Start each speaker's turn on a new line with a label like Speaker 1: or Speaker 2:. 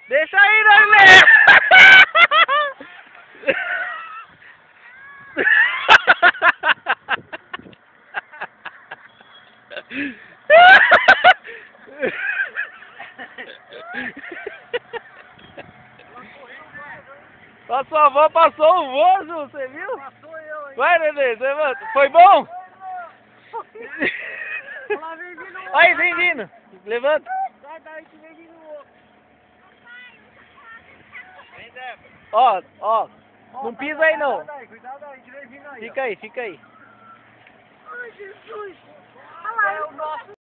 Speaker 1: Deixa aí, Norberto! A sua avó passou o voo, Ju, você viu?
Speaker 2: Passou eu aí.
Speaker 1: Vai, Nenê, levanta. Foi bom?
Speaker 2: Lá vem vindo outro.
Speaker 1: Aí, vem vindo. Levanta.
Speaker 2: Sai daí que vem vindo outro.
Speaker 3: Vem, Débora.
Speaker 1: Ó, ó.
Speaker 2: Ó,
Speaker 1: Não
Speaker 2: tá
Speaker 1: pisa aí, não.
Speaker 2: Cuidado aí, que vem vindo aí.
Speaker 1: Fica aí, fica aí.
Speaker 2: Ai, Jesus.